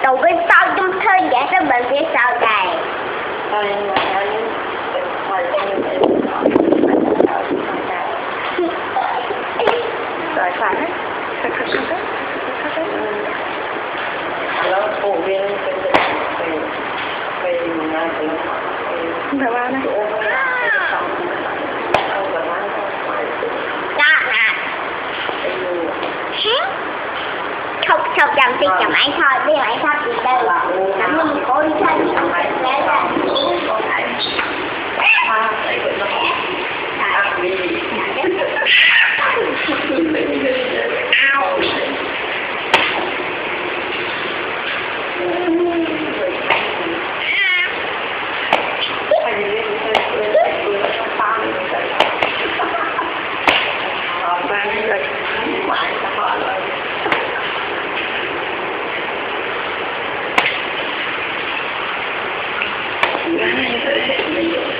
Tụi bên sau trong thơ giải cho mình phía sau này. Rồi phải. Nó phổ biến về nhà thì Thở vào này. Không chồng thì chồng anh thôi, bây giờ anh thôi thì đây là mình có đi chơi thì không phải lấy ra. Right.